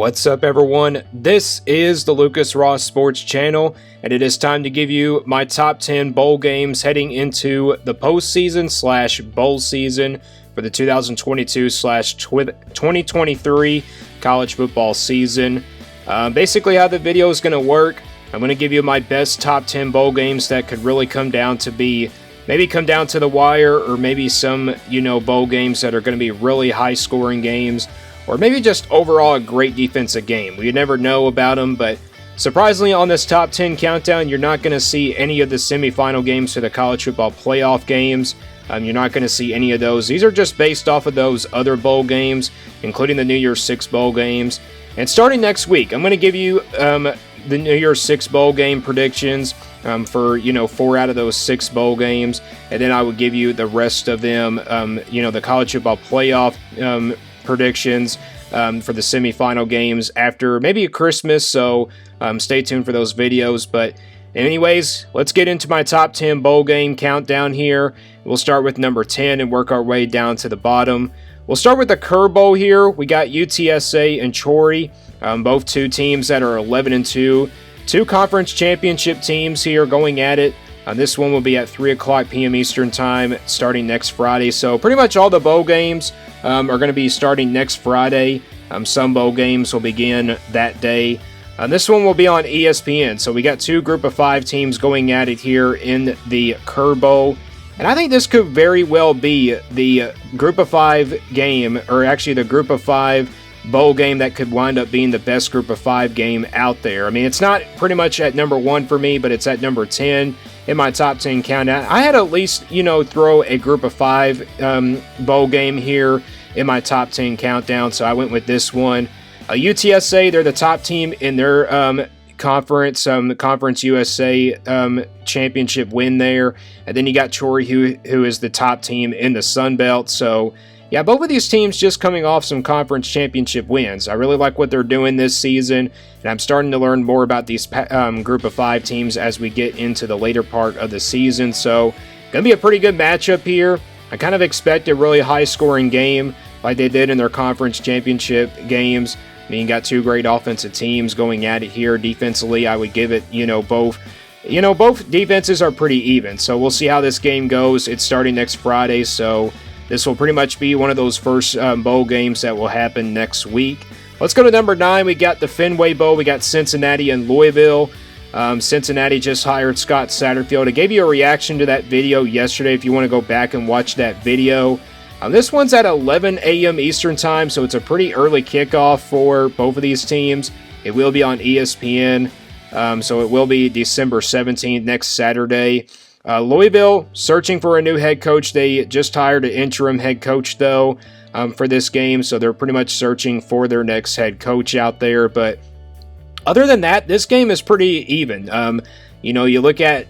What's up, everyone? This is the Lucas Ross Sports Channel, and it is time to give you my top 10 bowl games heading into the postseason / bowl season for the 2022/2023 college football season. Basically, how the video is going to work, I'm going to give you my best top 10 bowl games that could really come down to the wire, or maybe some, bowl games that are going to be really high-scoring games, or maybe just overall a great defensive game. We never know about them, but surprisingly on this top 10 countdown, you're not going to see any of the semifinal games for the college football playoff games. You're not going to see any of those. These are just based off of those other bowl games, including the New Year's Six bowl games. And starting next week, I'm going to give you the New Year's Six bowl game predictions for 4 out of those 6 bowl games, and then I would give you the rest of them, the college football playoff predictions for the semifinal games after maybe a Christmas, so stay tuned for those videos. But anyways, let's get into my top 10 bowl game countdown here. We'll start with number 10 and work our way down to the bottom. We'll start with the Curve Bowl here. We got UTSA and Troy, both two teams that are 11-2. Two conference championship teams here going at it. This one will be at 3 o'clock p.m. Eastern Time starting next Friday. So pretty much all the bowl games are going to be starting next Friday. Some bowl games will begin that day. This one will be on ESPN. So we got two Group of 5 teams going at it here in the Curve Bowl. And I think this could very well be the Group of 5 game, or actually the Group of 5 bowl game that could wind up being the best Group of 5 game out there. I mean, it's not pretty much at number 1 for me, but it's at number 10 in my top 10 countdown. I had to at least, throw a Group of 5 bowl game here in my top 10 countdown, so I went with this one. UTSA, they're the top team in their conference, the Conference USA championship win there, and then you got Troy, who is the top team in the Sun Belt. So yeah, both of these teams just coming off some conference championship wins. I really like what they're doing this season, and I'm starting to learn more about these Group of 5 teams as we get into the later part of the season. So gonna be a pretty good matchup here. I kind of expect a really high-scoring game like they did in their conference championship games. I mean, you got two great offensive teams going at it here. Defensively, I would give it, both defenses are pretty even. So we'll see how this game goes. It's starting next Friday, so this will pretty much be one of those first bowl games that will happen next week. Let's go to number 9. We got the Fenway Bowl. We got Cincinnati and Louisville. Cincinnati just hired Scott Satterfield. I gave you a reaction to that video yesterday if you want to go back and watch that video. This one's at 11 a.m. Eastern Time, so it's a pretty early kickoff for both of these teams. It will be on ESPN, so it will be December 17th, next Saturday. Louisville searching for a new head coach. They just hired an interim head coach, though, for this game, so they're pretty much searching for their next head coach out there. But other than that, this game is pretty even. You look at,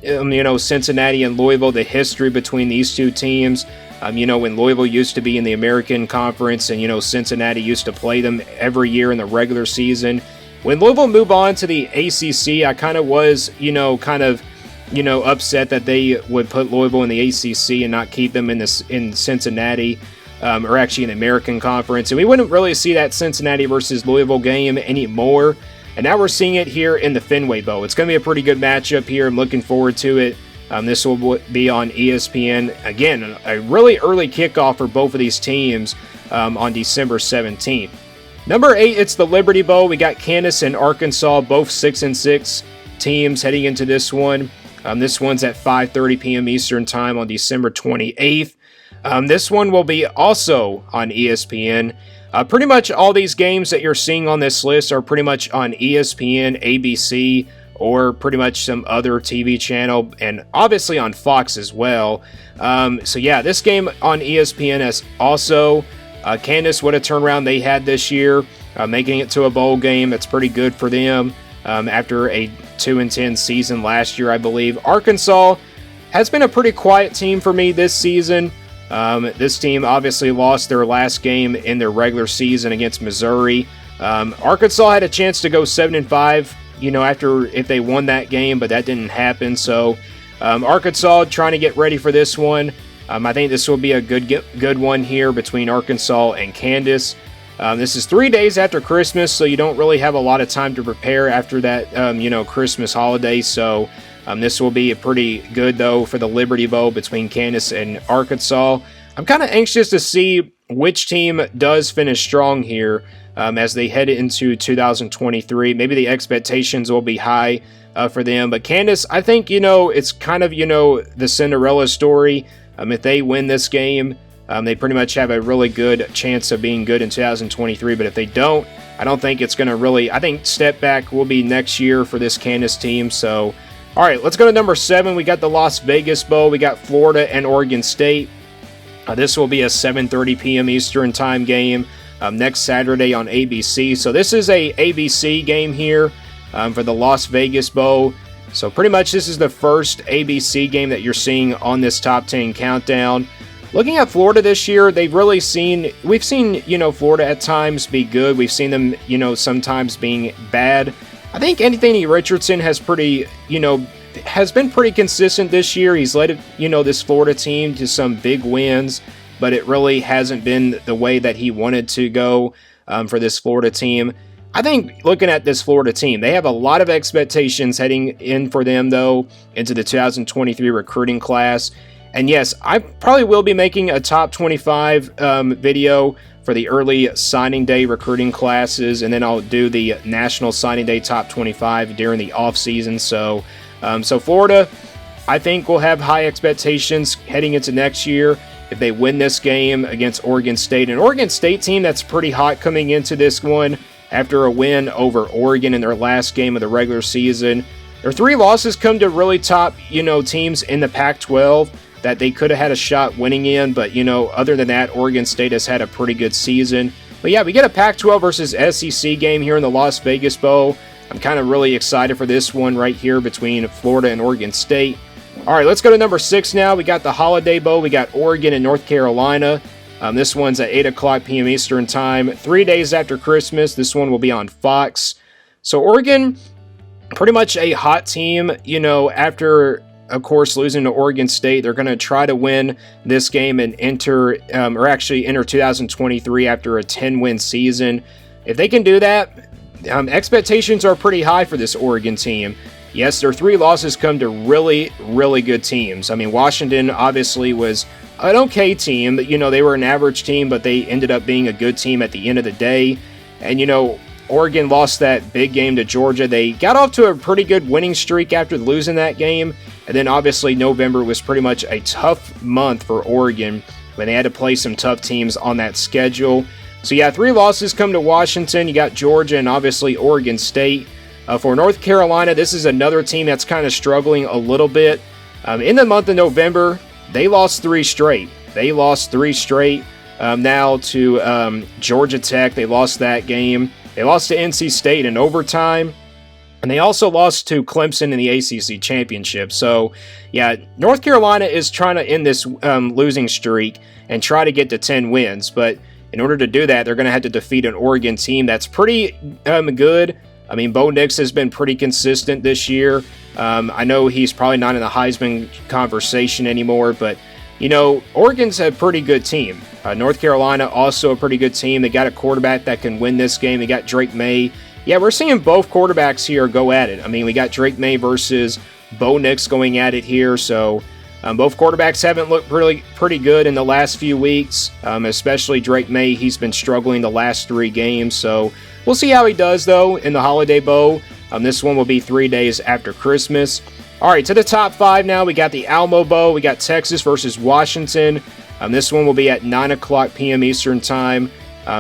Cincinnati and Louisville, the history between these two teams. When Louisville used to be in the American Conference and, Cincinnati used to play them every year in the regular season. When Louisville moved on to the ACC, I kind of was, upset that they would put Louisville in the ACC and not keep them in Cincinnati, or actually in the American Conference. And we wouldn't really see that Cincinnati versus Louisville game anymore. And now we're seeing it here in the Fenway Bowl. It's going to be a pretty good matchup here. I'm looking forward to it. This will be on ESPN. Again, a really early kickoff for both of these teams on December 17th. Number 8, it's the Liberty Bowl. We got Kansas and Arkansas, both 6-6 teams heading into this one. This one's at 5:30 p.m. Eastern Time on December 28th. This one will be also on ESPN. Pretty much all these games that you're seeing on this list are pretty much on ESPN, ABC, or pretty much some other TV channel, and obviously on Fox as well. So yeah, this game on ESPN is also Kansas. What a turnaround they had this year, making it to a bowl game. It's pretty good for them after a 2-10 season last year, I believe. Arkansas has been a pretty quiet team for me this season. This team obviously lost their last game in their regular season against Missouri. Arkansas had a chance to go 7-5, after if they won that game, but that didn't happen. So Arkansas trying to get ready for this one. I think this will be a good one here between Arkansas and Kansas. This is 3 days after Christmas, so you don't really have a lot of time to prepare after that, Christmas holiday. So this will be pretty good, though, for the Liberty Bowl between Kansas and Arkansas. I'm kind of anxious to see which team does finish strong here as they head into 2023. Maybe the expectations will be high for them. But Kansas, I think, it's kind of, the Cinderella story. If they win this game, they pretty much have a really good chance of being good in 2023. But if they don't, I don't think it's going to really... I think step back will be next year for this Kansas team. So, all right, let's go to number 7. We got the Las Vegas Bowl. We got Florida and Oregon State. This will be a 7:30 p.m. Eastern time game next Saturday on ABC. So this is a ABC game here for the Las Vegas Bowl. So pretty much this is the first ABC game that you're seeing on this top 10 countdown. Looking at Florida this year, we've seen, Florida at times be good. We've seen them, sometimes being bad. I think Anthony Richardson has been pretty consistent this year. He's led, this Florida team to some big wins, but it really hasn't been the way that he wanted to go for this Florida team. I think looking at this Florida team, they have a lot of expectations heading in for them, though, into the 2023 recruiting class. And yes, I probably will be making a top 25 video for the early signing day recruiting classes, and then I'll do the national signing day top 25 during the off season. So Florida, I think, will have high expectations heading into next year if they win this game against Oregon State. An Oregon State team that's pretty hot coming into this one after a win over Oregon in their last game of the regular season. Their 3 losses come to really top, teams in the Pac-12 that they could have had a shot winning in, but, other than that, Oregon State has had a pretty good season. But yeah, we get a Pac-12 versus SEC game here in the Las Vegas Bowl. I'm kind of really excited for this one right here between Florida and Oregon State. All right, let's go to number 6 now. We got the Holiday Bowl. We got Oregon and North Carolina. This one's at 8 o'clock p.m. Eastern time, 3 days after Christmas. This one will be on Fox. So Oregon, pretty much a hot team, after, of course, losing to Oregon State. They're going to try to win this game and enter 2023 after a 10-win season. If they can do that, expectations are pretty high for this Oregon team. Yes, their 3 losses come to really, really good teams. I mean, Washington obviously was an okay team, but, they were an average team, but they ended up being a good team at the end of the day. And, Oregon lost that big game to Georgia. They got off to a pretty good winning streak after losing that game. And then obviously November was pretty much a tough month for Oregon when they had to play some tough teams on that schedule. So yeah, 3 losses come to Washington. You got Georgia and obviously Oregon State. For North Carolina, this is another team that's kind of struggling a little bit. In the month of November, they lost 3 straight. Now to Georgia Tech. They lost that game. They lost to NC State in overtime. And they also lost to Clemson in the ACC Championship. So, yeah, North Carolina is trying to end this losing streak and try to get to 10 wins. But in order to do that, they're going to have to defeat an Oregon team that's pretty good. I mean, Bo Nix has been pretty consistent this year. I know he's probably not in the Heisman conversation anymore, but, Oregon's a pretty good team. North Carolina, also a pretty good team. They got a quarterback that can win this game. They got Drake May. Yeah, we're seeing both quarterbacks here go at it. I mean, we got Drake May versus Bo Nix going at it here. So both quarterbacks haven't looked pretty good in the last few weeks, especially Drake May. He's been struggling the last 3 games. So we'll see how he does, though, in the Holiday Bowl. This one will be 3 days after Christmas. All right, to the top 5 now. We got the Alamo Bowl. We got Texas versus Washington. This one will be at 9 o'clock p.m. Eastern time.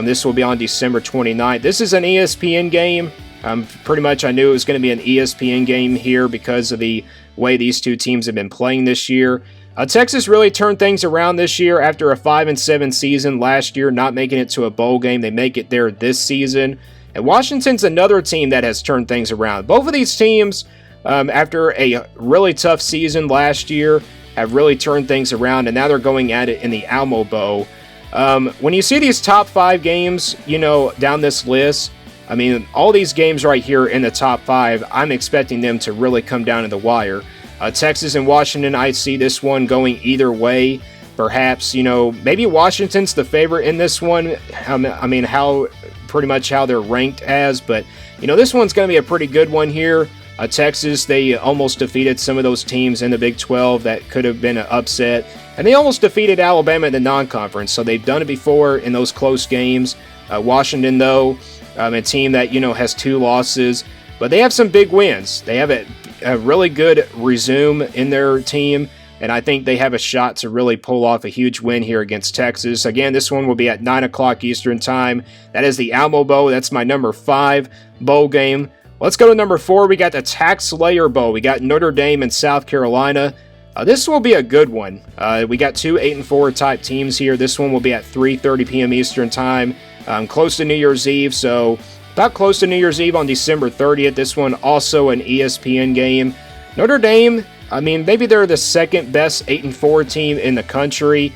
This will be on December 29th. This is an ESPN game. Pretty much I knew it was going to be an ESPN game here because of the way these 2 teams have been playing this year. Texas really turned things around this year after a 5-7 season last year, not making it to a bowl game. They make it there this season. And Washington's another team that has turned things around. Both of these teams, after a really tough season last year, have really turned things around, and now they're going at it in the Alamo Bowl. When you see these top 5 games, down this list, I mean, all these games right here in the top 5, I'm expecting them to really come down to the wire. Texas and Washington, I see this one going either way. perhaps, maybe Washington's the favorite in this one. I mean, pretty much how they're ranked as, but, this one's going to be a pretty good one here. Texas, they almost defeated some of those teams in the Big 12 that could have been an upset. And they almost defeated Alabama in the non-conference, so they've done it before in those close games. Washington, though, a team that, has 2 losses, but they have some big wins. They have a really good resume in their team, and I think they have a shot to really pull off a huge win here against Texas. Again, this one will be at 9 o'clock Eastern Time. That is the Alamo Bowl. That's my number 5 bowl game. Let's go to number 4. We got the Tax Layer Bowl. We got Notre Dame and South Carolina. This will be a good one. We got 2 8-4 type teams here. This one will be at 3:30 p.m. Eastern Time, close to New Year's Eve. So about close to New Year's Eve on December 30th. This one also an ESPN game. Notre Dame, I mean, maybe they're the second best 8-4 team in the country.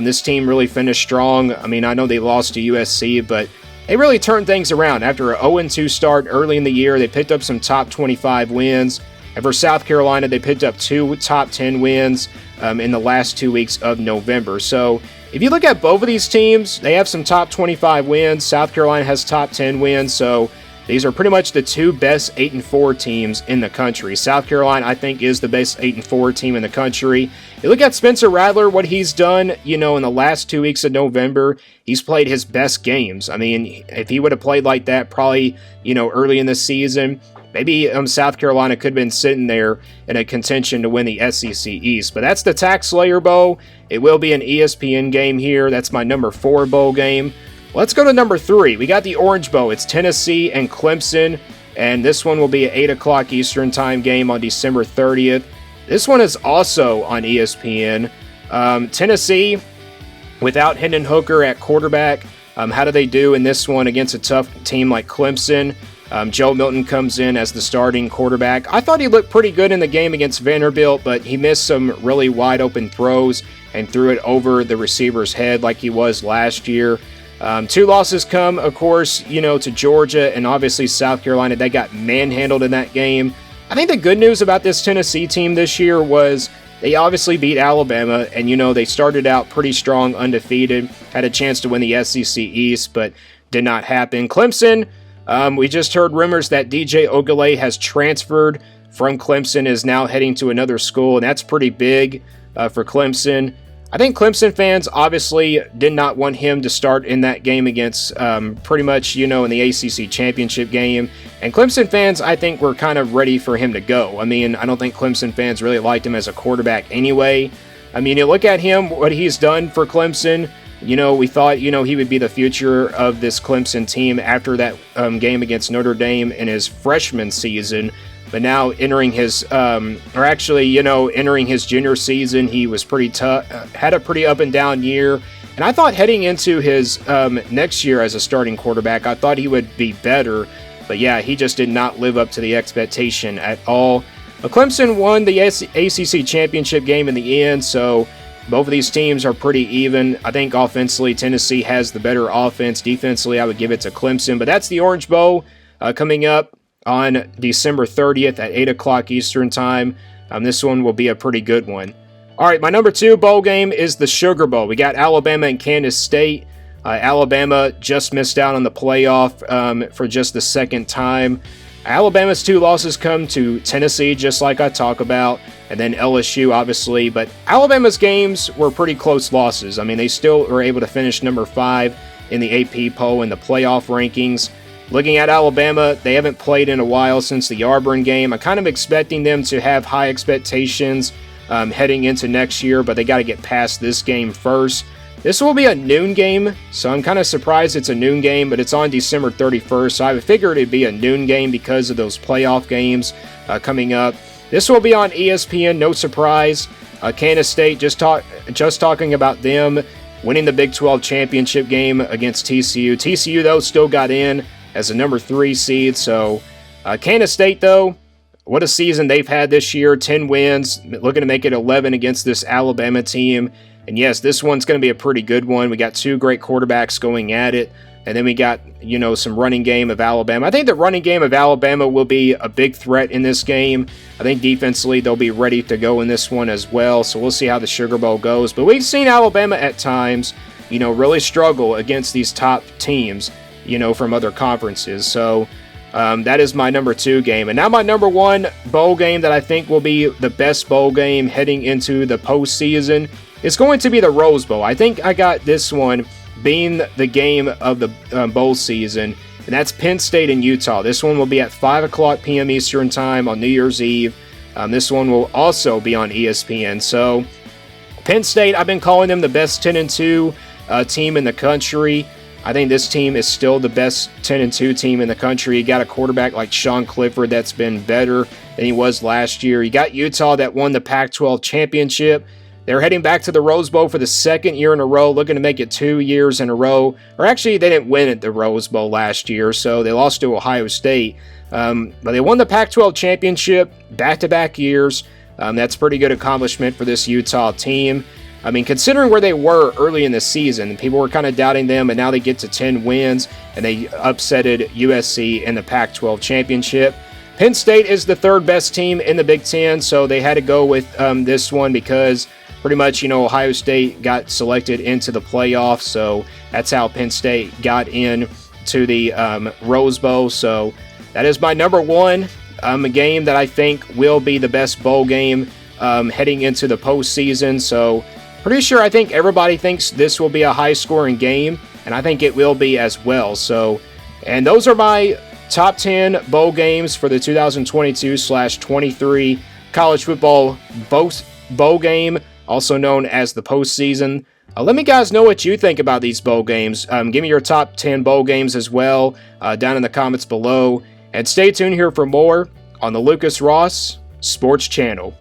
This team really finished strong. I mean, I know they lost to USC, but they really turned things around. After an 0-2 start early in the year, they picked up some top 25 wins. And for South Carolina, they picked up 2 top 10 wins in the last 2 weeks of November. So if you look at both of these teams, they have some top 25 wins. South Carolina has top 10 wins. So these are pretty much the 2 best 8-4 teams in the country. South Carolina, I think, is the best 8-4 team in the country. You look at Spencer Rattler, what he's done, in the last 2 weeks of November, he's played his best games. I mean, if he would have played like that probably, early in the season, maybe South Carolina could have been sitting there in a contention to win the SEC East. But that's the Tax Layer Bowl. It will be an ESPN game here. That's my number 4 bowl game. Let's go to number 3. We got the Orange Bowl. It's Tennessee and Clemson, and this one will be an 8 o'clock Eastern Time game on December 30th. This one is also on ESPN. Tennessee, without Hendon Hooker at quarterback, how do they do in this one against a tough team like Clemson? Joe Milton comes in as the starting quarterback. I thought he looked pretty good in the game against Vanderbilt, but he missed some really wide open throws and threw it over the receiver's head like he was last year. 2 losses come, of course, to Georgia and obviously South Carolina. They got manhandled in that game. I think the good news about this Tennessee team this year was they obviously beat Alabama, and they started out pretty strong, undefeated, had a chance to win the SEC East, but did not happen. Clemson, we just heard rumors that DJ Ogilvy has transferred from Clemson, is now heading to another school, and that's pretty big for Clemson. I think Clemson fans obviously did not want him to start in that game against pretty much, in the ACC championship game. And Clemson fans, I think, were kind of ready for him to go. I mean, I don't think Clemson fans really liked him as a quarterback anyway. I mean, you look at him, what he's done for Clemson. We thought, he would be the future of this Clemson team after that game against Notre Dame in his freshman season. But now entering his, entering his junior season, he was pretty tough, had a pretty up and down year. And I thought heading into his next year as a starting quarterback, I thought he would be better. But yeah, he just did not live up to the expectation at all. But Clemson won the ACC championship game in the end, so both of these teams are pretty even. I think offensively, Tennessee has the better offense. Defensively, I would give it to Clemson. But that's the Orange Bowl coming up on December 30th at 8 o'clock Eastern Time. This one will be a pretty good one. All right, my number 2 bowl game is the Sugar Bowl. We got Alabama and Kansas State. Alabama just missed out on the playoff for just the second time. Alabama's 2 losses come to Tennessee, just like I talk about, and then LSU, obviously. But Alabama's games were pretty close losses. I mean, they still were able to finish number 5 in the AP poll in the playoff rankings. Looking at Alabama, they haven't played in a while since the Auburn game. I'm kind of expecting them to have high expectations heading into next year, but they got to get past this game first. This will be a noon game, so I'm kind of surprised it's a noon game, but it's on December 31st, so I figured it'd be a noon game because of those playoff games coming up. This will be on ESPN, no surprise. Kansas State, just talking about them winning the Big 12 championship game against TCU. TCU, though, still got in as a number 3 seed, so Kansas State, though, what a season they've had this year. 10 wins, looking to make it 11 against this Alabama team. And yes, this one's going to be a pretty good one. We got 2 great quarterbacks going at it. And then we got, some running game of Alabama. I think the running game of Alabama will be a big threat in this game. I think defensively they'll be ready to go in this one as well. So we'll see how the Sugar Bowl goes. But we've seen Alabama at times, really struggle against these top teams, from other conferences. So that is my number 2 game. And now my number 1 bowl game that I think will be the best bowl game heading into the postseason is going to be the Rose Bowl. I think I got this one being the game of the bowl season, and that's Penn State and Utah. This one will be at 5 o'clock p.m. Eastern Time on New Year's Eve. This one will also be on ESPN. So Penn State, I've been calling them the best 10-2 team in the country. I think this team is still the best 10-2 team in the country. You got a quarterback like Sean Clifford that's been better than he was last year. You got Utah that won the Pac-12 championship. They're heading back to the Rose Bowl for the 2nd year in a row, looking to make it 2 years in a row. Or actually, they didn't win at the Rose Bowl last year, so they lost to Ohio State. But they won the Pac-12 championship back-to-back years. That's a pretty good accomplishment for this Utah team. I mean, considering where they were early in the season, people were kind of doubting them, and now they get to 10 wins, and they upsetted USC in the Pac-12 championship. Penn State is the 3rd best team in the Big Ten, so they had to go with this one because pretty much, Ohio State got selected into the playoffs, so that's how Penn State got in to the Rose Bowl. So that is my number 1 game that I think will be the best bowl game heading into the postseason. So pretty sure I think everybody thinks this will be a high-scoring game, and I think it will be as well. So, and those are my top 10 bowl games for the 2022/23 college football bowl game, also known as the postseason. Let me guys know what you think about these bowl games. Give me your top 10 bowl games as well down in the comments below. And stay tuned here for more on the Lucas Ross Sports Channel.